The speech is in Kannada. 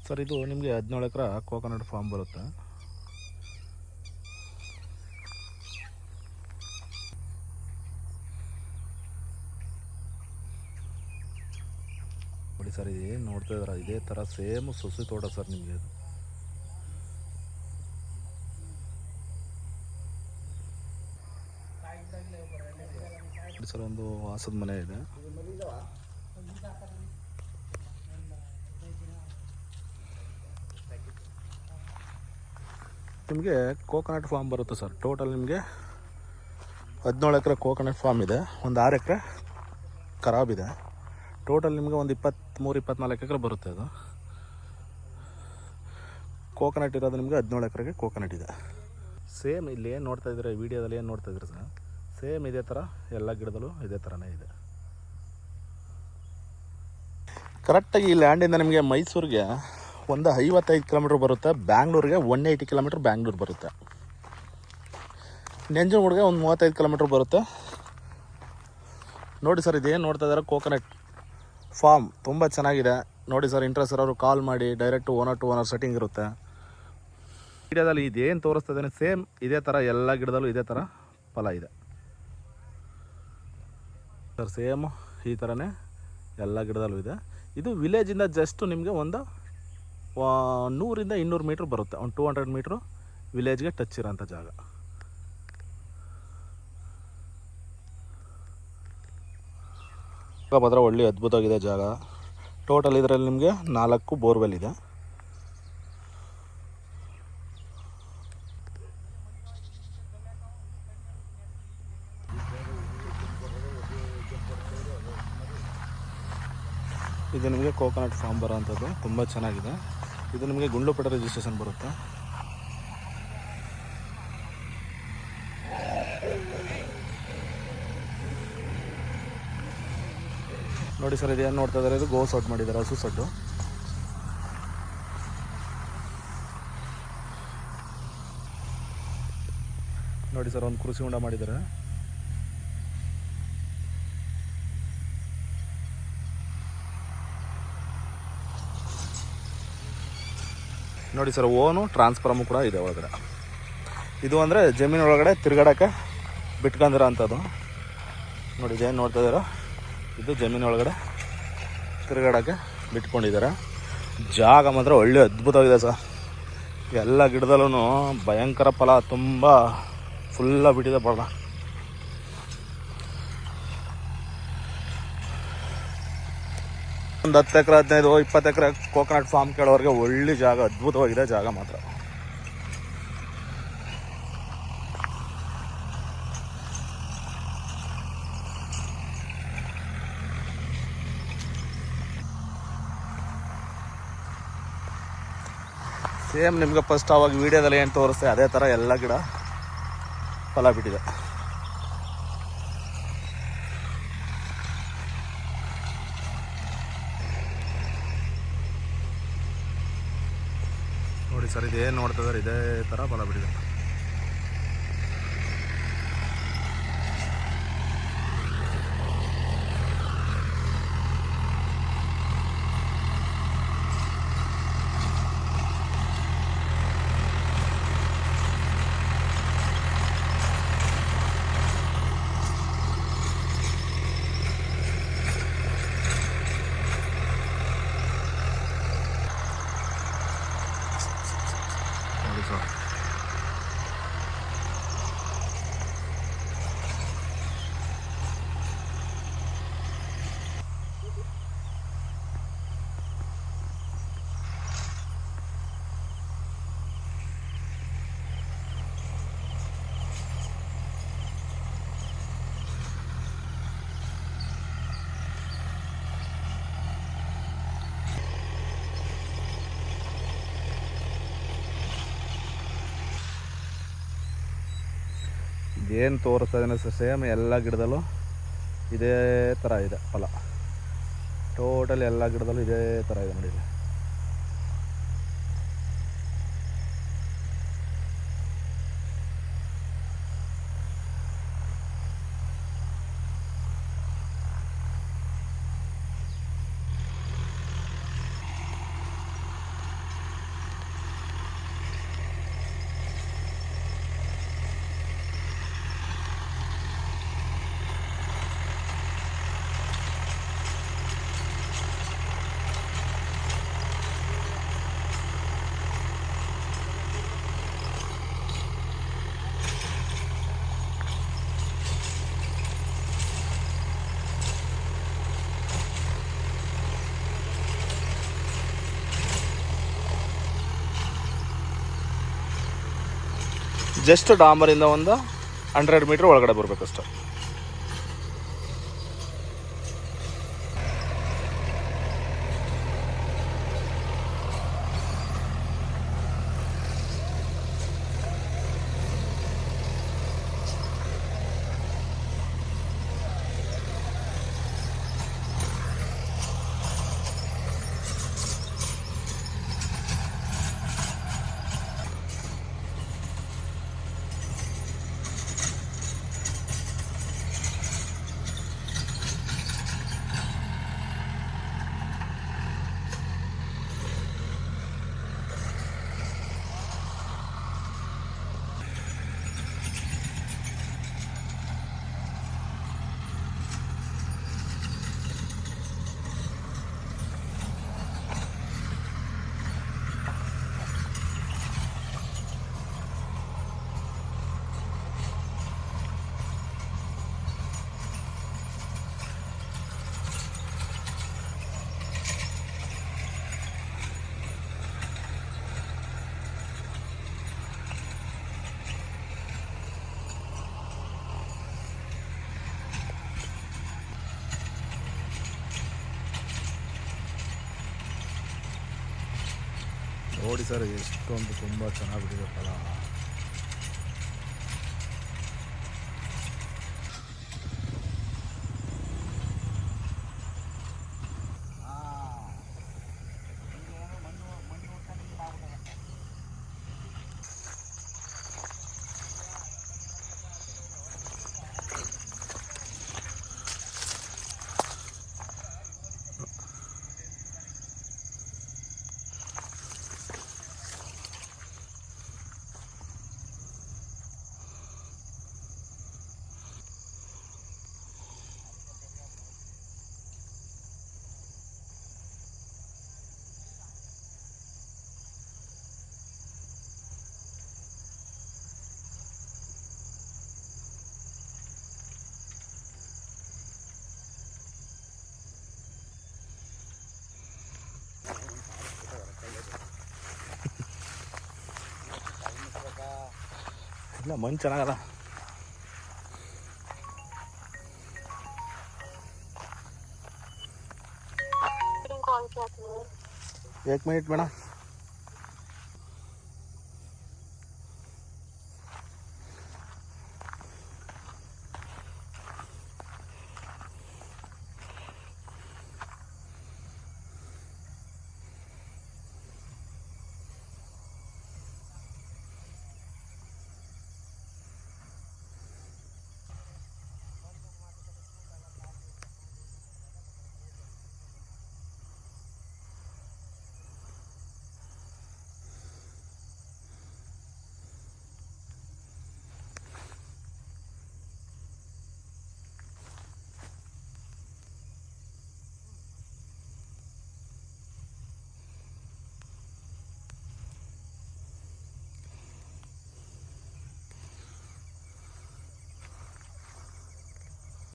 ಸರ್ ಇದು ನಿಮಗೆ 17 ಎಕರೆ ಕೋಕೋನಟ್ ಫಾರ್ಮ್ ಬರುತ್ತೆ. ನೋಡಿ ಸರ್, ಇದೇನು ನೋಡ್ತಾ ಇದ್ದಾರೆ ಇದೇ ಥರ ಸೇಮ್ ಸೊಸೆ ತೋಟ ಸರ್ ನಿಮಗೆ ಅದು. ಸರ್ ಒಂದು ವಾಸದ ಮನೆ ಇದೆ. ನಿಮಗೆ ಕೋಕೋನಟ್ ಫಾರ್ಮ್ ಬರುತ್ತೆ ಸರ್. ಟೋಟಲ್ ನಿಮಗೆ 17 ಎಕರೆ ಕೋಕೋನಟ್ ಫಾರ್ಮ್ ಇದೆ, ಒಂದು 6 ಎಕರೆ ಖರಾಬ್ ಇದೆ. ಟೋಟಲ್ ನಿಮಗೆ ಒಂದು 23-24 ಎಕರೆ ಬರುತ್ತೆ. ಅದು ಕೋಕೋನಟ್ ಇರೋದು ನಿಮಗೆ 17 ಎಕರೆಗೆ ಕೋಕೋನಟ್ ಇದೆ. ಸೇಮ್ ಇಲ್ಲಿ ಏನು ನೋಡ್ತಾ ಇದ್ದೀರಾ ವಿಡಿಯೋದಲ್ಲಿ, ಏನು ನೋಡ್ತಾ ಇದ್ದೀರಾ ಸರ್, ಸೇಮ್ ಇದೇ ಥರ ಎಲ್ಲ ಗಿಡದಲ್ಲೂ ಇದೇ ಥರನೇ ಇದೆ. ಕರೆಕ್ಟಾಗಿ ಈ ಲ್ಯಾಂಡಿಂದ ನಿಮಗೆ ಮೈಸೂರಿಗೆ ಒಂದು 55 ಕಿಲೋಮೀಟ್ರ್ ಬರುತ್ತೆ. ಬ್ಯಾಂಗ್ಳೂರಿಗೆ 180 ಕಿಲೋಮೀಟ್ರ್ ಬ್ಯಾಂಗ್ಳೂರು ಬರುತ್ತೆ. ನಂಜನಗೂಡಿಗೆ ಒಂದು 35 ಕಿಲೋಮೀಟ್ರ್ ಬರುತ್ತೆ. ನೋಡಿ ಸರ್, ಇದೇನು ನೋಡ್ತಾ ಇದ್ದಾರೆ ಕೋಕೋನಟ್ ಫಾರ್ಮ್ ತುಂಬ ಚೆನ್ನಾಗಿದೆ. ನೋಡಿ ಸರ್, ಇಂಟ್ರೆಸ್ಟ್ ಇರೋರು ಕಾಲ್ ಮಾಡಿ, direct owner to owner setting ಇರುತ್ತೆ. ಗಿಡದಲ್ಲಿ ಇದೇನು ತೋರಿಸ್ತಾ ಇದ್ದೇನೆ ಸೇಮ್ ಇದೇ ಥರ ಎಲ್ಲ ಗಿಡದಲ್ಲೂ ಇದೇ ಥರ ಫಲ ಇದೆ ಸರ್. ಸೇಮ್ ಈ ಥರನೇ ಎಲ್ಲ ಗಿಡದಲ್ಲೂ ಇದೆ. ಇದು ವಿಲೇಜಿಂದ ಜಸ್ಟ್ ನಿಮಗೆ ಒಂದು 100-200 ಮೀಟ್ರ್ ಬರುತ್ತೆ. ಒಂದು 200 ಮೀಟ್ರು ವಿಲೇಜ್ಗೆ ಟಚ್ ಇರೋಂಥ ಜಾಗ. ಮಾತ್ರ ಒಳ್ಳೆ ಅದ್ಭುತವಾಗಿದೆ ಜಾಗ. ಟೋಟಲ್ ಇದರಲ್ಲಿ ನಿಮಗೆ 4 ಬೋರ್ವೆಲ್ ಇದೆ. ಇದು ನಿಮಗೆ ಕೋಕೋನಟ್ ಫಾರ್ಮ್ ಬರೋವಂಥದ್ದು ತುಂಬ ಚೆನ್ನಾಗಿದೆ. ಇದು ನಿಮಗೆ ಗುಂಡ್ಲುಪೇಟೆ ರಿಜಿಸ್ಟ್ರೇಷನ್ ಬರುತ್ತೆ. ನೋಡಿ ಸರ್, ಇದೇನು ನೋಡ್ತಾ ಇದ್ದಾರೆ, ಇದು ಗೋ ಸೊಡ್ ಮಾಡಿದ್ದಾರೆ, ಹಸು ಸೊಡ್ಡು. ನೋಡಿ ಸರ್, ಒಂದು ಕೃಷಿ ಹೊಂಡ ಮಾಡಿದ್ದಾರೆ. ನೋಡಿ ಸರ್, ಓನು ಟ್ರಾನ್ಸ್ಫಾರ್ಮು ಕೂಡ ಇದೆ ಒಳಗಡೆ. ಇದು ಅಂದರೆ ಜಮೀನೊಳಗಡೆ ತಿರುಗಾಡೋಕ್ಕೆ ಬಿಟ್ಕೊಂಡಿರೋ ಅಂಥದ್ದು. ನೋಡಿ ಇದೇನು ನೋಡ್ತಾ ಇದ್ದಾರೋ, ಇದು ಜಮೀನೊಳಗಡೆ ತಿರುಗಾಡೋಕ್ಕೆ ಬಿಟ್ಕೊಂಡಿದ್ದಾರೆ. ಜಾಗ ಮಾತ್ರ ಒಳ್ಳೆ ಅದ್ಭುತವಾಗಿದೆ ಸರ್. ಎಲ್ಲ ಗಿಡದಲ್ಲೂ ಭಯಂಕರ ಫಲ, ತುಂಬ ಫುಲ್ಲ ಬಿಟ್ಟಿದೆ ಫಲ. ಒಂದು 10 ಎಕರೆ 15-20 ಎಕರೆ ಕೋಕೋನಟ್ ಫಾರ್ಮ್ ಕೇಳೋರಿಗೆ ಒಳ್ಳೆ ಜಾಗ, ಅದ್ಭುತವಾಗಿದೆ ಜಾಗ ಮಾತ್ರ. ಸೇಮ್ ನಿಮ್ಗೆ ಫಸ್ಟ್ ಆವಾಗ ವಿಡಿಯೋದಲ್ಲಿ ಏನು ತೋರಿಸ್ತೆ ಅದೇ ಥರ ಎಲ್ಲ ಗಿಡ ಫಲ ಬಿಟ್ಟಿದೆ. ನೋಡಿ ಸರ್, ಇದೇನು ನೋಡ್ತಾ ಇದ್ದಾರೆ ಇದೇ ಥರ ಫಲ ಬಿಟ್ಟಿದೆ. ಇದೇನು ತೋರಿಸ್ತಾ ಇದ್ದೇನೆ ಸರ್, ಸೇಮ್ ಎಲ್ಲ ಗಿಡದಲ್ಲೂ ಇದೇ ಥರ ಇದೆ ಫಲ. ಟೋಟಲ್ ಎಲ್ಲ ಗಿಡದಲ್ಲೂ ಇದೇ ಥರ ಇದೆ ನೋಡಿ. ಜಸ್ಟ್ ಡಾಂಬರಿಂದ ಒಂದು 100 ಮೀಟ್ರ್ ಒಳಗಡೆ ಬರಬೇಕಷ್ಟೆ. ನೋಡಿ ಸರ್, ಎಷ್ಟೊಂದು ತುಂಬ ಚೆನ್ನಾಗಿಬಿಟ್ಟಿದೆ ಫಲ. ಇಲ್ಲ, ಮಣ್ಣು ಚೆನ್ನಾಗಲ್ಲ. एक मिनट ಮೇಡಮ್.